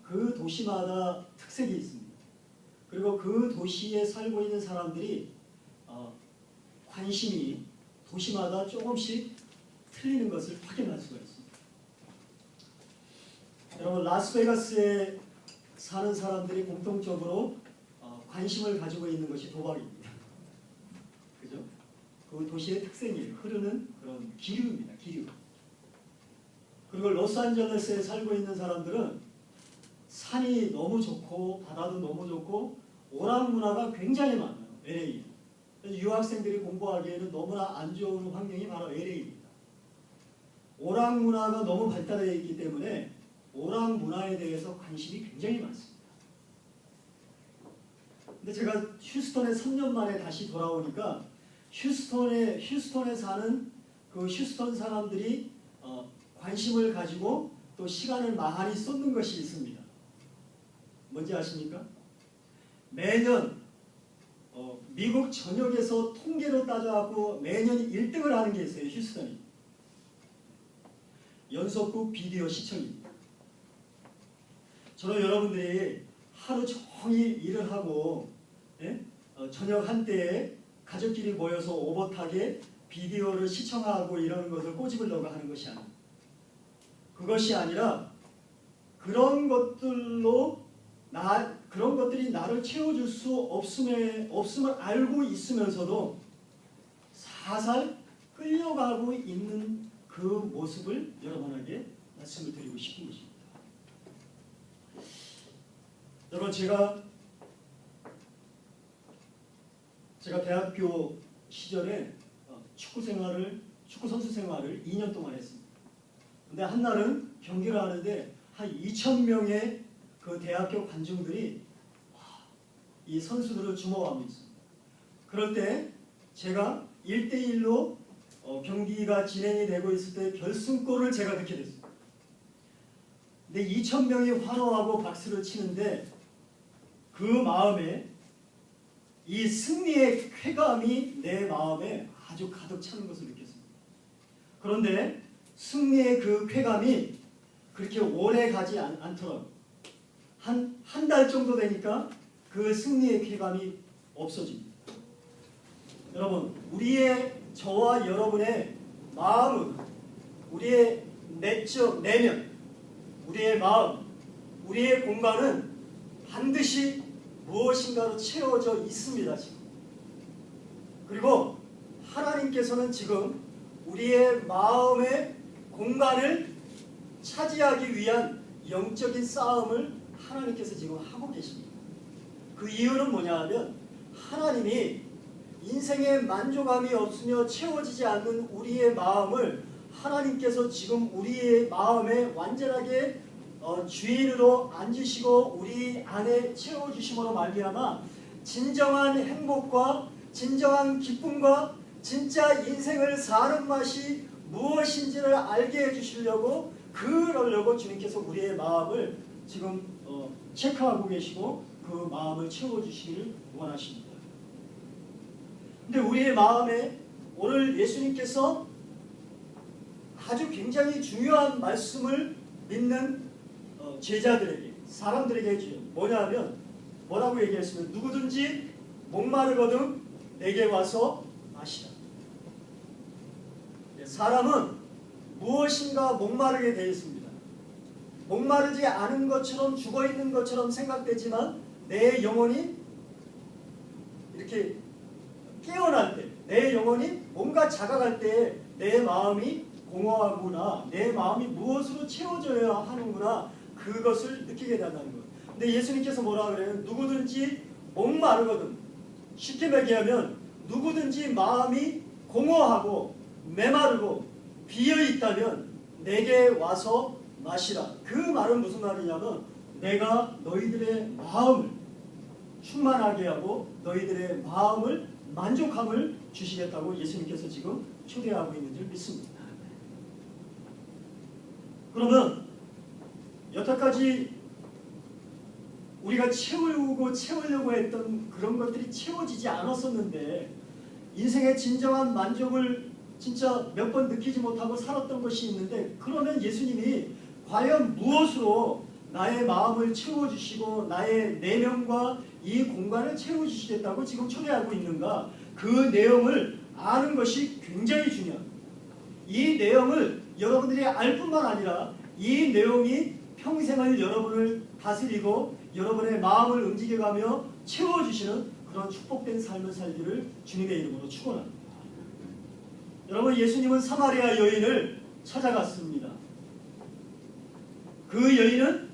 그 도시마다 특색이 있습니다. 그리고 그 도시에 살고 있는 사람들이 관심이 도시마다 조금씩 틀리는 것을 확인할 수가 있습니다. 여러분, 라스베가스에 사는 사람들이 공통적으로 관심을 가지고 있는 것이 도박입니다. 그죠? 그 도시의 특색이 흐르는 그런 기류입니다. 기류. 그리고 로스앤젤레스에 살고 있는 사람들은 산이 너무 좋고 바다도 너무 좋고 오락 문화가 굉장히 많아요. LA. 유학생들이 공부하기에는 너무나 안 좋은 환경이 바로 LA입니다. 오락 문화가 너무 발달되어 있기 때문에 오락 문화에 대해서 관심이 굉장히 많습니다. 근데 제가 휴스턴에 3년 만에 다시 돌아오니까 휴스턴에 사는 그 휴스턴 사람들이 관심을 가지고 또 시간을 많이 쏟는 것이 있습니다. 뭔지 아십니까? 매년 미국 전역에서 통계로 따져갖고 매년 1등을 하는 게 있어요. 휴스턴이. 연속극 비디오 시청입니다. 저는 여러분들이 하루 종일 일을 하고 저녁 한때에 가족끼리 모여서 오붓하게 비디오를 시청하고 이러는 것을 꼬집으려고 하는 것이 아닙니다. 그것이 아니라 그런 것들이 나를 채워줄 수 없음을 알고 있으면서도 살살 끌려가고 있는 그 모습을 여러분에게 말씀을 드리고 싶은 것입니다. 여러분, 제가 대학교 시절에 축구 선수 생활을 2년 동안 했습니다. 근데 한날은 경기를 하는데 한 2,000명의 그 대학교 관중들이 이 선수들을 주목하고 있습니다. 그럴 때 제가 1대1로 경기가 진행이 되고 있을 때 결승골을 제가 넣게 됐습니다. 근데 2,000명이 환호하고 박수를 치는데 그 마음에 이 승리의 쾌감이 내 마음에 아주 가득 차는 것을 느꼈습니다. 그런데 승리의 그 쾌감이 그렇게 오래 가지 않더라고요. 한 달 정도 되니까 그 승리의 쾌감이 없어집니다. 여러분, 저와 여러분의 마음은, 우리의 내적 내면, 우리의 마음, 우리의 공간은 반드시 무엇인가로 채워져 있습니다. 지금. 그리고 하나님께서는 지금 우리의 마음의 공간을 차지하기 위한 영적인 싸움을 하나님께서 지금 하고 계십니다. 그 이유는 뭐냐 하면 하나님이 인생에 만족감이 없으며 채워지지 않는 우리의 마음을 하나님께서 지금 우리의 마음에 완전하게 주인으로 앉으시고 우리 안에 채워주심으로 말미암아 진정한 행복과 진정한 기쁨과 진짜 인생을 사는 맛이 무엇인지를 알게 해주시려고 그러려고 주님께서 우리의 마음을 지금 체크하고 계시고 그 마음을 채워주시기를 원하십니다. 근데 우리의 마음에 오늘 예수님께서 아주 굉장히 중요한 말씀을 믿는 제자들에게, 사람들에게 해주죠. 뭐냐면 뭐라고 얘기했으면 누구든지 목마르거든 내게 와서 마시라. 사람은 무엇인가 목마르게 되어 있습니다. 목마르지 않은 것처럼 죽어있는 것처럼 생각되지만 내 영혼이 이렇게 깨어날 때, 내 영혼이 뭔가 자각할 때 내 마음이 공허하구나, 내 마음이 무엇으로 채워져야 하는구나, 그것을 느끼게 된다는 것. 근데 예수님께서 뭐라 그래요? 누구든지 목마르거든. 쉽게 얘기하면 누구든지 마음이 공허하고 메마르고 비어있다면 내게 와서 마시라. 그 말은 무슨 말이냐면 내가 너희들의 마음을 충만하게 하고 너희들의 마음을 만족함을 주시겠다고 예수님께서 지금 초대하고 있는 줄 믿습니다. 그러면 여태까지 우리가 채우려고 했던 그런 것들이 채워지지 않았었는데 인생의 진정한 만족을 진짜 몇 번 느끼지 못하고 살았던 것이 있는데, 그러면 예수님이 과연 무엇으로 나의 마음을 채워주시고 나의 내면과 이 공간을 채워주시겠다고 지금 초대하고 있는가? 그 내용을 아는 것이 굉장히 중요합니다. 이 내용을 여러분들이 알 뿐만 아니라 이 내용이 평생을 여러분을 다스리고 여러분의 마음을 움직여가며 채워주시는 그런 축복된 삶을 살기를 주님의 이름으로 축원합니다. 여러분, 예수님은 사마리아 여인을 찾아갔습니다. 그 여인은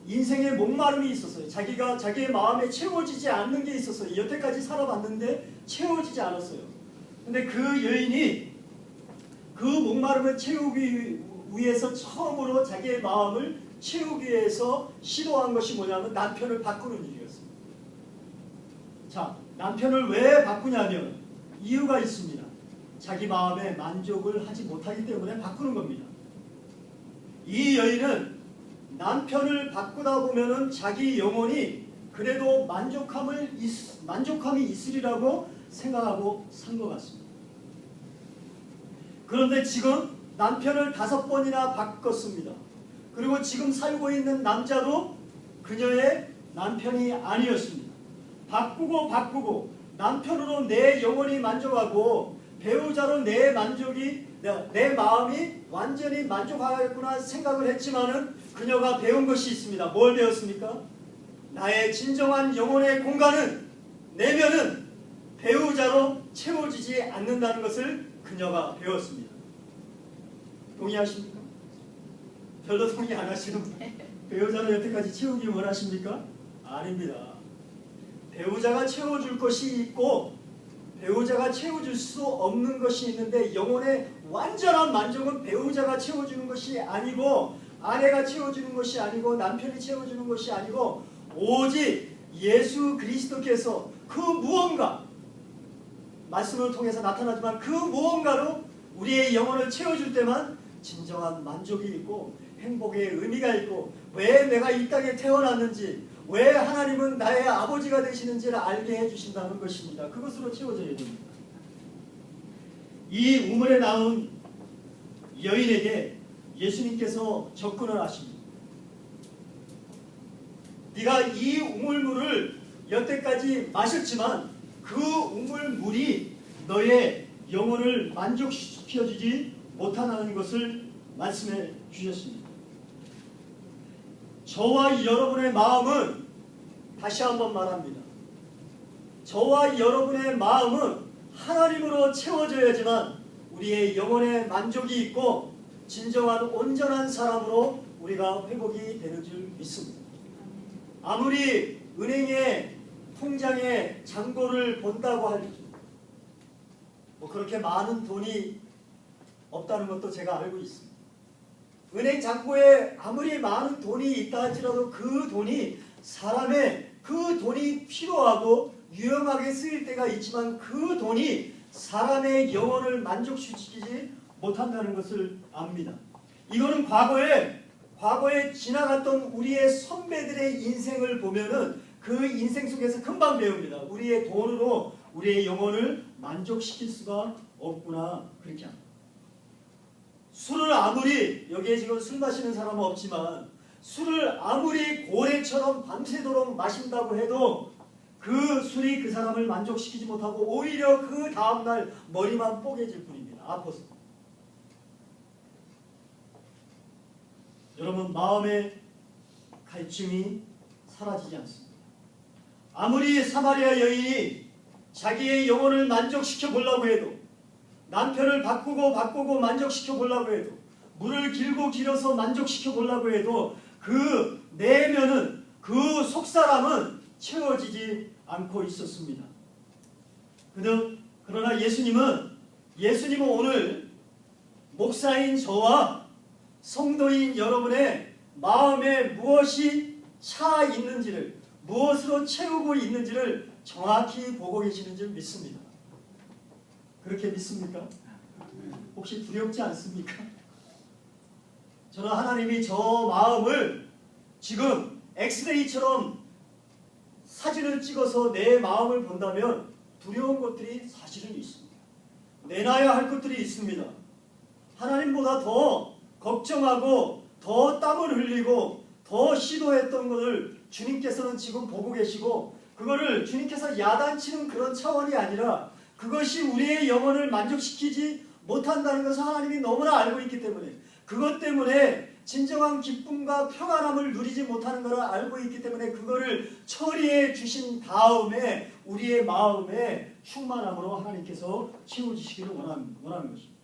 인생에 목마름이 있었어요. 자기의 마음에 채워지지 않는 게 있었어요. 여태까지 살아봤는데 채워지지 않았어요. 근데 그 여인이 그 목마름을 채우기 위해서 처음으로 자기의 마음을 채우기 위해서 시도한 것이 뭐냐면 남편을 바꾸는 일이었습니다. 자, 남편을 왜 바꾸냐면 이유가 있습니다. 자기 마음에 만족을 하지 못하기 때문에 바꾸는 겁니다. 이 여인은 남편을 바꾸다 보면은 자기 영혼이 그래도 만족함이 있으리라고 생각하고 산 것 같습니다. 그런데 지금 남편을 5번이나 바꿨습니다. 그리고 지금 살고 있는 남자도 그녀의 남편이 아니었습니다. 바꾸고 남편으로 내 영혼이 만족하고 배우자로 내 마음이 완전히 만족하겠구나 생각을 했지만은 그녀가 배운 것이 있습니다. 뭘 배웠습니까? 나의 진정한 영혼의 공간은, 내면은 배우자로 채워지지 않는다는 것을 그녀가 배웠습니다. 동의하십니까? 별로 동의 안 하시는 분. 배우자로 여태까지 채우기 원하십니까? 아닙니다. 배우자가 채워줄 것이 있고 배우자가 채워줄 수 없는 것이 있는데 영혼의 완전한 만족은 배우자가 채워주는 것이 아니고 아내가 채워주는 것이 아니고 남편이 채워주는 것이 아니고 오직 예수 그리스도께서 그 무언가, 말씀을 통해서 나타나지만 그 무언가로 우리의 영혼을 채워줄 때만 진정한 만족이 있고 행복의 의미가 있고 왜 내가 이 땅에 태어났는지, 왜 하나님은 나의 아버지가 되시는지를 알게 해주신다는 것입니다. 그것으로 채워져야 됩니다. 이 우물에 나온 여인에게 예수님께서 접근을 하십니다. 네가 이 우물물을 여태까지 마셨지만 그 우물물이 너의 영혼을 만족시켜주지 못한다는 것을 말씀해 주셨습니다. 저와 여러분의 마음은, 다시 한번 말합니다. 저와 여러분의 마음은 하나님으로 채워져야지만 우리의 영혼의 만족이 있고 진정한 온전한 사람으로 우리가 회복이 되는 줄 믿습니다. 아무리 은행의 통장에 잔고를 본다고 할지 뭐 그렇게 많은 돈이 없다는 것도 제가 알고 있습니다. 은행 잔고에 아무리 많은 돈이 있다 할지라도 그 돈이 사람의 그 돈이 필요하고 유용하게 쓰일 때가 있지만 그 돈이 사람의 영혼을 만족시키지 못한다는 것을 압니다. 이거는 과거에 지나갔던 우리의 선배들의 인생을 보면은 그 인생 속에서 금방 배웁니다. 우리의 돈으로 우리의 영혼을 만족시킬 수가 없구나, 그렇게 합니다. 술을 아무리, 여기에 지금 술 마시는 사람은 없지만 술을 아무리 고래처럼 밤새도록 마신다고 해도 그 술이 그 사람을 만족시키지 못하고 오히려 그 다음날 머리만 뽀개질 뿐입니다. 아파서. 여러분, 마음의 갈증이 사라지지 않습니다. 아무리 사마리아 여인이 자기의 영혼을 만족시켜 보려고 해도, 남편을 바꾸고 만족시켜 보려고 해도, 물을 길어서 만족시켜 보려고 해도 그 내면은, 그 속사람은 채워지지 않고 있었습니다. 그러나 예수님은 오늘 목사인 저와 성도인 여러분의 마음에 무엇이 차 있는지를, 무엇으로 채우고 있는지를 정확히 보고 계시는 줄 믿습니다. 그렇게 믿습니까? 혹시 두렵지 않습니까? 저는 하나님이 저 마음을 지금 엑스레이처럼 사진을 찍어서 내 마음을 본다면 두려운 것들이 사실은 있습니다. 내놔야 할 것들이 있습니다. 하나님보다 더 걱정하고 더 땀을 흘리고 더 시도했던 것을 주님께서는 지금 보고 계시고 그거를 주님께서 야단치는 그런 차원이 아니라 그것이 우리의 영혼을 만족시키지 못한다는 것을 하나님이 너무나 알고 있기 때문에 그것 때문에 진정한 기쁨과 평안함을 누리지 못하는 것을 알고 있기 때문에 그거를 처리해 주신 다음에 우리의 마음에 충만함으로 하나님께서 채워주시기를 원하는 것입니다.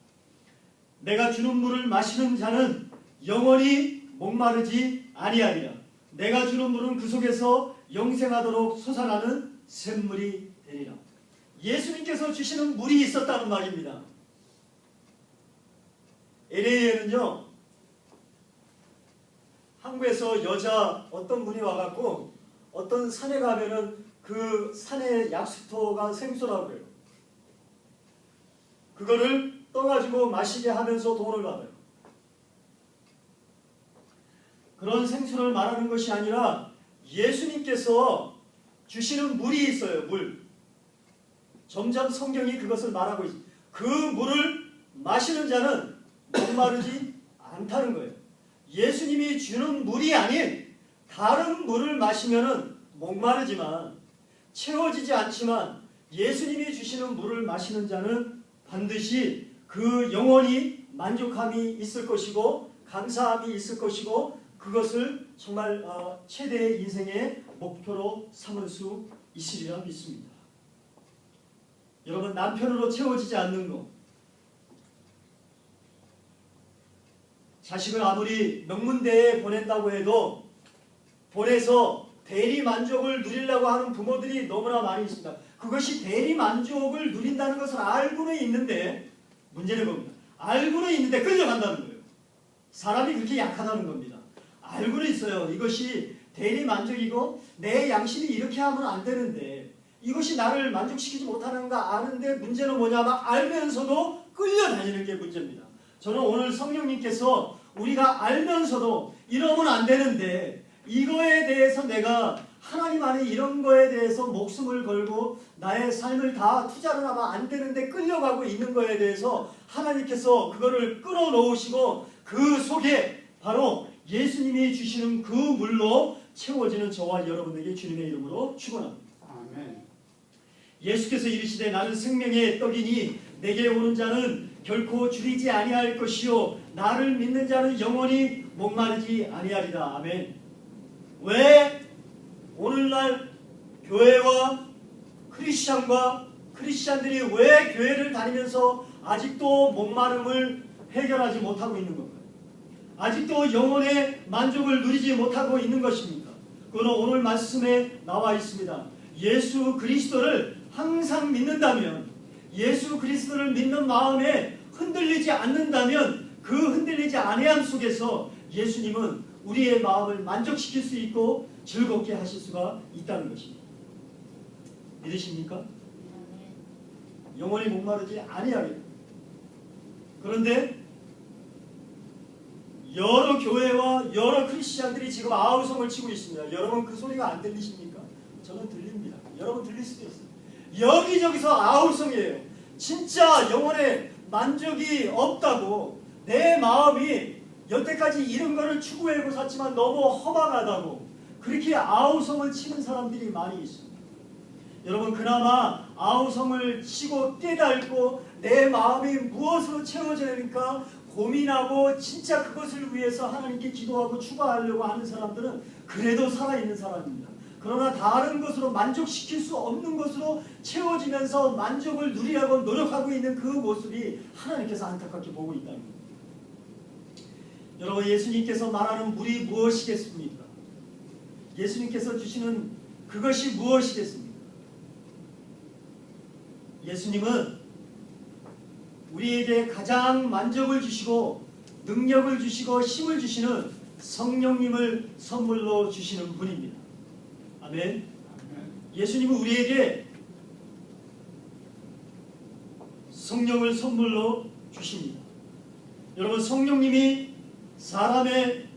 내가 주는 물을 마시는 자는 영원히 목마르지 아니하리라. 내가 주는 물은 그 속에서 영생하도록 솟아나는 샘물이 되리라. 예수님께서 주시는 물이 있었다는 말입니다. LA에는요 한국에서 여자 어떤 분이 와갖고 어떤 산에 가면은 그 산의 약수터가 생수라고 해요. 그거를 떠가지고 마시게 하면서 돈을 받아요. 그런 생수를 말하는 것이 아니라 예수님께서 주시는 물이 있어요. 물. 점점 성경이 그것을 말하고 있어요. 그 물을 마시는 자는 목마르지 않다는 거예요. 예수님이 주는 물이 아닌 다른 물을 마시면은 목마르지만 채워지지 않지만 예수님이 주시는 물을 마시는 자는 반드시 그 영원히 만족함이 있을 것이고 감사함이 있을 것이고 그것을 정말 최대의 인생의 목표로 삼을 수 있으리라 믿습니다. 여러분 남편으로 채워지지 않는 것 자식을 아무리 명문대에 보낸다고 해도 보내서 대리 만족을 누리려고 하는 부모들이 너무나 많이 있습니다. 그것이 대리 만족을 누린다는 것을 알고는 있는데 문제는 겁니다. 알고는 있는데 끌려간다는 거예요. 사람이 그렇게 약하다는 겁니다. 알고는 있어요. 이것이 대리 만족이고 내 양심이 이렇게 하면 안 되는데 이것이 나를 만족시키지 못하는가 아는데 문제는 뭐냐면 알면서도 끌려다니는 게 문제입니다. 저는 오늘 성령님께서 우리가 알면서도 이러면 안 되는데 이거에 대해서 내가 하나님 안에 이런 거에 대해서 목숨을 걸고 나의 삶을 다 투자를 하면 안 되는데 끌려가고 있는 거에 대해서 하나님께서 그거를 끌어놓으시고 그 속에 바로 예수님이 주시는 그 물로 채워지는 저와 여러분에게 주님의 이름으로 축원합니다. 아멘. 예수께서 이르시되 나는 생명의 떡이니 내게 오는 자는 결코 줄이지 아니할 것이요 나를 믿는 자는 영원히 목마르지 아니하리라. 아멘. 왜 오늘날 교회와 크리스찬들이 왜 교회를 다니면서 아직도 목마름을 해결하지 못하고 있는 건가요? 아직도 영혼의 만족을 누리지 못하고 있는 것입니까? 그건 오늘 말씀에 나와 있습니다. 예수 그리스도를 항상 믿는다면 예수 그리스도를 믿는 마음에 흔들리지 않는다면 그 흔들리지 아니함 속에서 예수님은 우리의 마음을 만족시킬 수 있고 즐겁게 하실 수가 있다는 것입니다. 믿으십니까? 영원히 목마르지 아니하리라. 그런데 여러 교회와 여러 크리스찬들이 지금 아우성을 치고 있습니다. 여러분 그 소리가 안 들리십니까? 저는 들립니다. 여러분 들릴 수도 있어요. 여기저기서 아우성이에요. 진짜 영혼의 만족이 없다고 내 마음이 여태까지 이런 거를 추구하고 샀지만 너무 허망하다고 그렇게 아우성을 치는 사람들이 많이 있습니다. 여러분 그나마 아우성을 치고 깨닫고 내 마음이 무엇으로 채워져야니까 고민하고 진짜 그것을 위해서 하나님께 기도하고 추구하려고 하는 사람들은 그래도 살아있는 사람입니다. 그러나 다른 것으로 만족시킬 수 없는 것으로 채워지면서 만족을 누리려고 노력하고 있는 그 모습이 하나님께서 안타깝게 보고 있다는 겁니다. 여러분 예수님께서 말하는 물이 무엇이겠습니까? 예수님께서 주시는 그것이 무엇이겠습니까? 예수님은 우리에게 가장 만족을 주시고 능력을 주시고 힘을 주시는 성령님을 선물로 주시는 분입니다. 아멘. 예수님은 우리에게 성령을 선물로 주십니다. 여러분 성령님이 사람의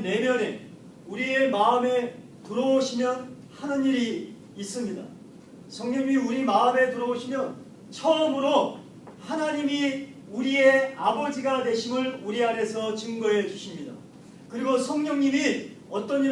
내면에 우리의 마음에 들어오시면 하는 일이 있습니다. 성령님이 우리 마음에 들어오시면 처음으로 하나님이 우리의 아버지가 되심을 우리 안에서 증거해 주십니다. 그리고 성령님이 어떤 일을